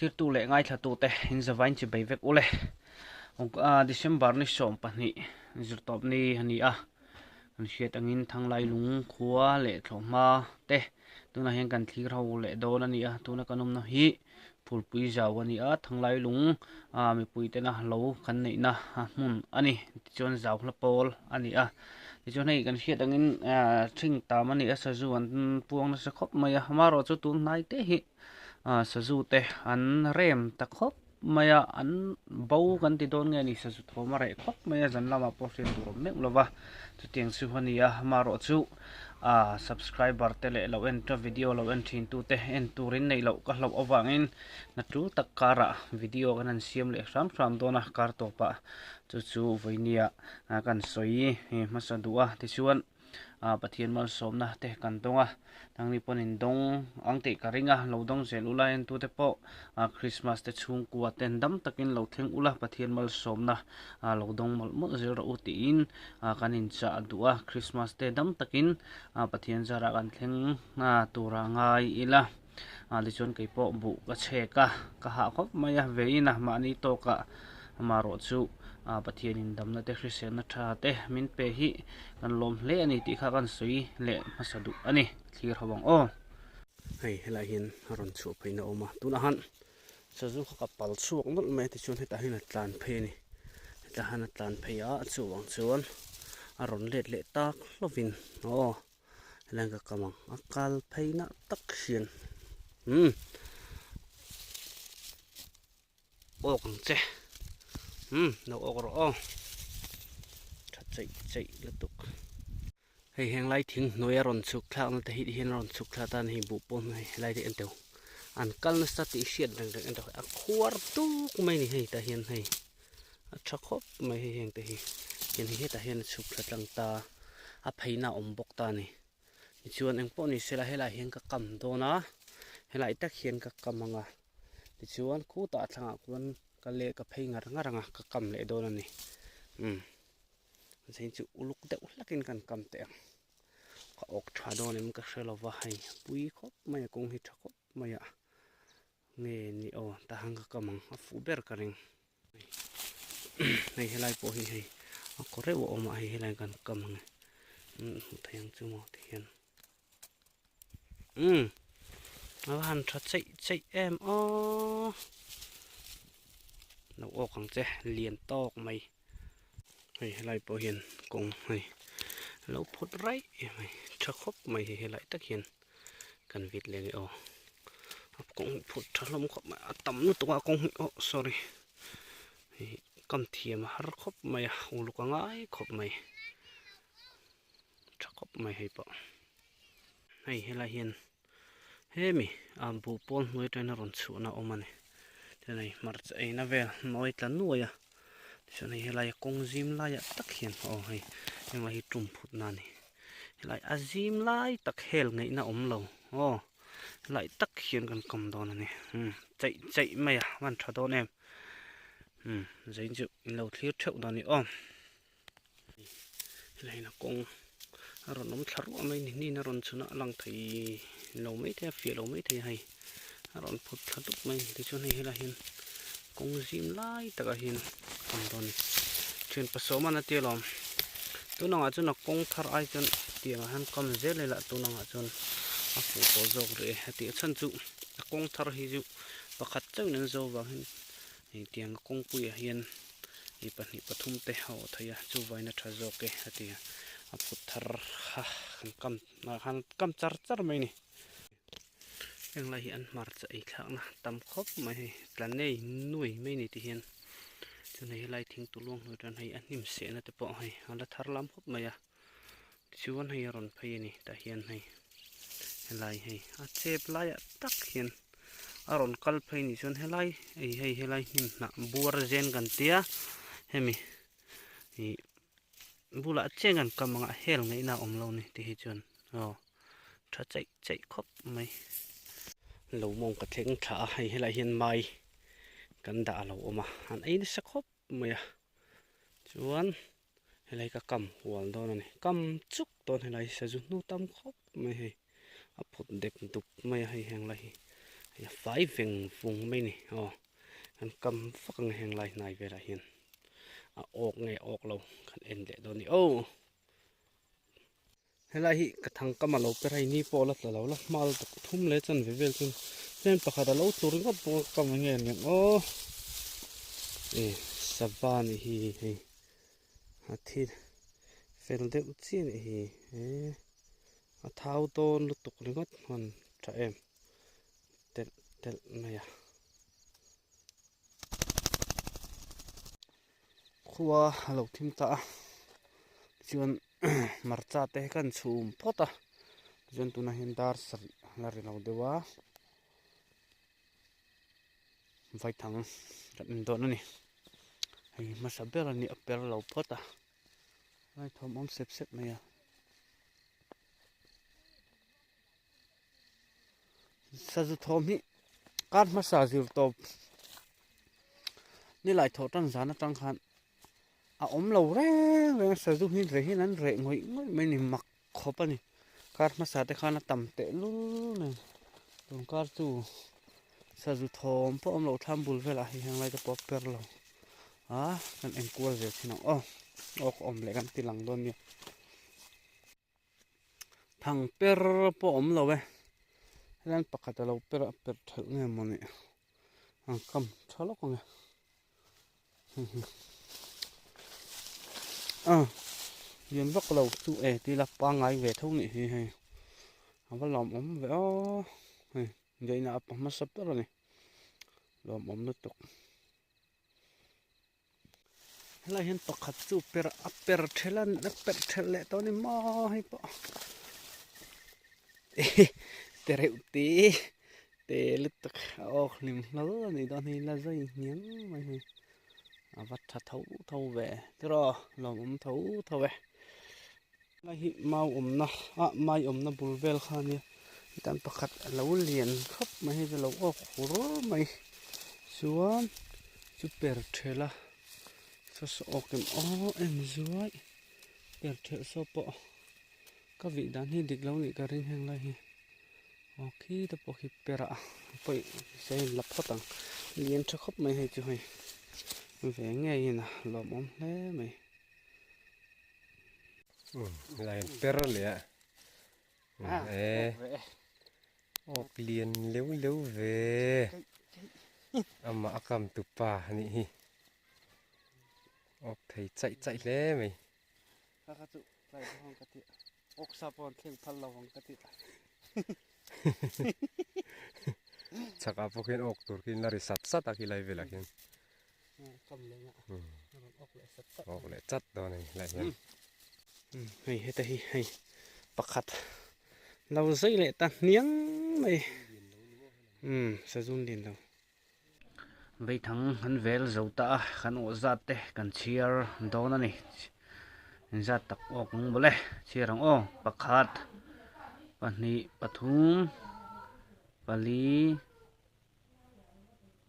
thlir tu le ngai thla tu te in zawain chi bei vek ule December ni som pani zirtop ni hani a an hriat angin thanglai lung khuwa le thlawma te tuna hian kan thlir ho le don ani a tuna kanom na hi phulpui jaw ani a thanglai lung mi pui te na lo kan nei na hmun ani chon jaw hla pol ani a chon hei kan hriat angin thing tam ani a sazu an puang na sa khop mai a maro chu tun nai te hi sazu te an rem ta khop maya an bau kan ti don nge ni sazu thoma re khop maya zan lama profit tur mek lova chu tiang su hania maro chu subscriber te le lo enter video lo enthin tu te en turin nei lo ka lo awangin na tu takara video kan an siam le ram dona kar to pa chu voinia kan soi masadua ti chuan pathian mal somna te kan tonga tangni ponin dong angte karinga lo dong zelula en tu te po Christmas te chung kwa ten dam takin lo thleng ula pathian mal somna lo dong mal mo zero utiin kanin cha adua Christmas te dam takin pathian zara kan thleng tura ngai ila lichon keipo bu ka cheka ka ha khop maya veina mani to ka maro chu pathian in damna te Christian na tha te min pe hi kan lom hle ani ti kha kan sui le masadu ani thlir hawang o hei hela hin ron chu phaina oma tuna han sazu kha pal chuak nol me ti chun heta hin tlan phe ni heta han tlan phe a chuwang chuan ron let le tak lovin langa kamang akal pheina tak hian okang che no okro chai latuk hei heng lai thing noi ron chuk thla na te hi hin ron chuk thla tan hi bu pon hei lai de ento an kal na sta ti siat dang ento a khuar tu mai ni hei ta hian hei a thakop mai hei heng te hi hian hi ta hian chuk thla tlang ta a pheina ombok ta ni chuan eng po ni sela hela hian ka kam do na helai tak hian ka kamanga ti chuan khu ta thlanga kun ka le ka phei ngaranga ka kam le do na ni zain chu uluk de ulakin kan kam te ka ok tha do nim ka shelawa hai pui khop mai kong hi thakop maya nge ni ta hang ka kamang a fu ber ka ring nei helai po hi hei a kore wo ma hi helai kan kamang thayang chu mo thian han tha chai em no okang che lien tok mai hei helai po hian kong hei lo phut rai mai thakop mai hi helai tak hian kan vit le ni kong phut thalom khop ma atam nu to kong sorry kam thiam har khop mai uluk angai khop mai thakop mai hei pa hei helai hian hemi bu pon noi tena ron chu na omani tenai march eina vel noi tlan nuaya chonei helai kong zim lai tak hian hei engla hi tum phut na ni helai azim lai tak hel ngei na omlo lai tak hian kan kam don ani chai mai man tha don em zain chu in lo thlir theu da ni helai na kong ron nom tharu mai ni na ron chuna lang thei lo mai the fi lo mai the hai ron phut thaduk mai ti chon hei hela hin kong zim lai taka hin kam don ni chen pasoma na te lom tuna nga chuna kong thar ai chon tiang han kam zel la tuna nga chon a fu to jok re hati chan chu kong thar hi ju pakhat chau nan zo wa hin ni tiang kong pui hian hi pani pathum te ho thaya chu vaina tha jok ke hati a phut thar han kam char mai ni eng lai an mar cha ei thak na tam khop mai tlan nei nui mai ni ti hian chunei lai thing tulung noi ran hei anim se na te po hei ala thar lam khop mai chuan hei ron phei ni ta hian hei helai hei a chep lai tak hian a ron kal phei ni chon helai helai nim na buar zen kan tia hemi hi bula chengan kamanga hel ngei na omlo ni ti hi chon tha chai khop mai lo mong ka thleng tha hei helai hian mai kan da lo oma an ein sa khop mai chuan helai ka kam wal don ani kam chuk ton helai sa ju nu tam khop mai hei a phut dek dup mai hei heng lai ไฟเฟ่งฟุงไม่นี่อ๋อกันกำฟังแห่งไรนายเวลาเห็นออกไงออกเราคันเอ็นเดโดนี่โอ้เฮลาฮิกระทังกำมาเราไปไรนี่พอละเราละมาตกทุ่มเลยจันเวลจันเล่นประคาดเราตัวนึงก็ปกำเงี้ยเนี่ยโอ้สบายนี่ฮีอาทิตย์เฟลเดอุจินี่ฮีเท้าโตนลุตุกนึงก็มันจะเต็ดไม่อะขัวเราทิมตาจวนมาร์จัดเตะกันซูมพอตาจวนตุนหินดาร์สลาริเราเดว่าไฟทั้งกันโดนนี่ไอ้มาสับเบลนี่อัปเปลเราพอตาไอ้ทอมอมเซ็บไม่อะซาจุทอมนี่การมาซาจิลตบนี่หลายทอตั้งสารตั้งขันอมเราแรงสะดุหินเรื่องนั้นเรื่องไม่นี่มักขบนี่การมาสาแต่ขานต่ำเตะลุ้นเลยตรงการจู่สะดุทอมเพราะเราทำบุญเวลาอย่างไรจะปอบเปรเรากันเอ็นกลัวเสียที่น้องออกเลยกันตีหลังโดนเนี่ยทางเปรปอมเราเว้ยนั่นปกติเราเปรถึงเนี่ยมันเนี่ยคำชอบล็อกไงยังวักเราจู่ที่ละปางไงเวทุกนี่ให้ว่าหลอมเวยัยน่ะปมาสับตัวนี่หลอมนึกตกแล้วเห็นปกติจู่เปรเทลันเปรเทเลตอนนี้มาให้ปะเตะอุตีเตะลึกตกลิมแล้วนี่ตอนนี้ละใจเนี้ยไม่ให้วัดเท่าเวที่รอหลอมเท่าเวแล้วหิมานะไม่นะบุลเวลข้านี่ตามประคัดเราเลียนครับไม่ให้เราออกหัวไม่ส่วนจูเปรเทล่าสออกเต็มสวยเปรเทสปะก็วิดานี่ดิกเรานี่การินแห่งไรโอเคแต่พอคิดเปรไปใช้ลับพอตังเลียนชักครับไม่ให้ช่วยแหวงไงนะหลอมแล้วไหมอะไรเปรเลยออกเลียนเร็วเวอามาอากาศตุป่านี่ออกไทยใจแล้วไหมถ้าเขาจุใส่ห้องกะทิอกซาปอนเข่งพันเราห้องกะทิชักอาพวกเห็นออกตัวกินนาริสัตอะไรเวลาเห็นกำเลยอ่ะออกเลยจัดตอนนี้อะไรเงี้ยให้แต่ให้ประคัดเราใส่เลยตันเนี้ยงไปสะดุ้งดินเราไปทั้งหันเวลเจ้าตาขันโอจัดเตะกันเชียร์โดนนี่จัดตักออกมึงบ่เลยเชียร์ของประคัดปันนี้ปทุมปาลี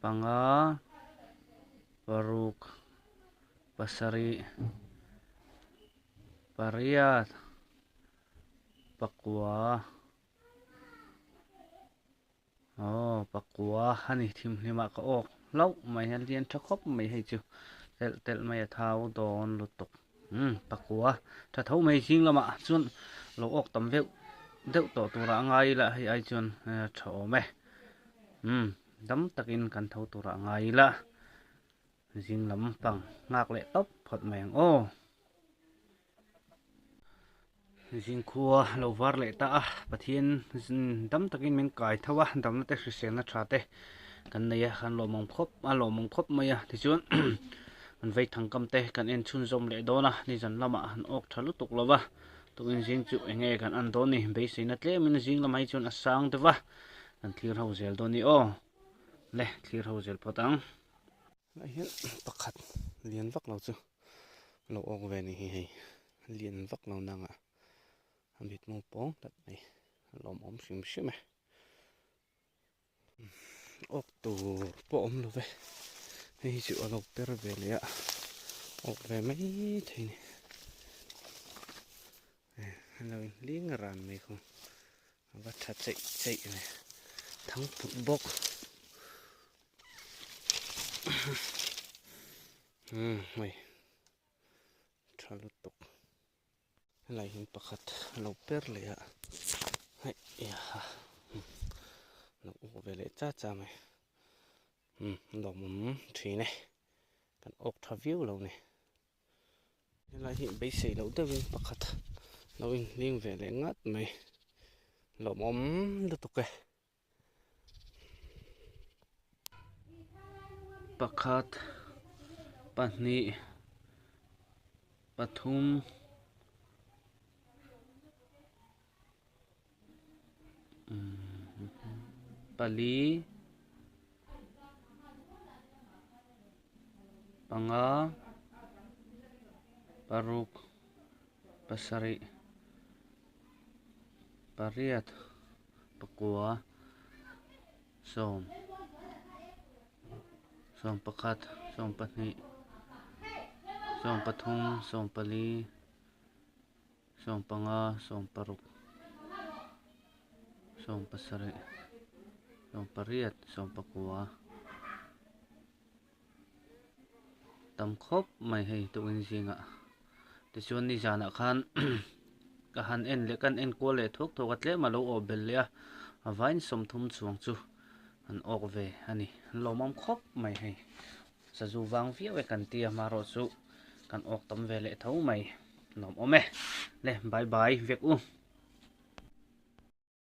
ปังอาปารุกปัสริปาริยาปักวาปักวาฮันนี่ทีมนี่มาก็ออกเล่าไม่ให้เรียนชักครบไม่ให้จูเตลไม่เท้าโดนลุตกปักวาถ้าเท้าไม่จริงละมาส่วนเราออกตำเวเดี๋ยวตัวระไงละให้ไอจวนโฉมดำตะกินกันเท่าตัวระไงละจริงลำปังงากเละตบพอดแมงจริงคัวเราวาร์เละตาปะเทียนดำตะกินมันไก่ทว่าดำนั่นแต่เสียงนัดชาเตกันเนี่ยกันหล่อมงคบไม่อะที่จวนมันไว้ทางกำเตกันเอ็นชุนจมเละโดนะนี่จันละมาหันออกทะลุตกแล้ววะตัวจริงจุเงยกันอันโดนี่เบสินัดเล่มันจริงละไม่จนอัศางเถอะวะกันคลีร์เฮาเซลโดนี่เละคลีร์เฮาเซลพอตังแล้วเห็นประคัดเลียนวักเราจูเราออกเวนี่ให้เลียนวักเรานังอ่ะทำบิดมูปองตัดไปลมชิมไหมออกตัวปอมเราไปให้จุเราเปรเวเลยอ่ะออกเวไม่ทีนี่เราเลี้ยงรันไม่คงว่าชัดใจเลย ทั้งปุกบกไม่ทะลุตกอะไรหินประคัดเราเปิดเลยอะให้ยาเราโอ้เวลจ้าไหมดอกมุมถีเนี่ยกันออกทวิวเราเนี่ยอะไรหินใบเสยเราเดินประคัดเราเองเลี้ยงเวลงัดไหมเรามุมดูตกเลยประคัดปัตนีปทุมปาลีปังาปารุกปัสริปาริยัตปะกัวส้มประคัดส้มปัตนีส้มปทุมส้มปาลีส้มปังาส้มปารุกส้มปัสริส้มปาริยัตส้มปะกัวตำครบไม่ให้ตัวจริงอ่ะแต่ส่วนนี้จานะคัน ก็หันเอ็นเล็กกันเอ็นกัวเลยทุกกัดเละมาโลอเบลเลียไว้สมทุมสวงจูอันออกเวอันนี้เรามั่มครบไม่ให้สะจูวางเฟี้ยวกันเตียมารอจูกันออกตำเวเละเท่าไม่หนอมอเมเลยบายบายเวก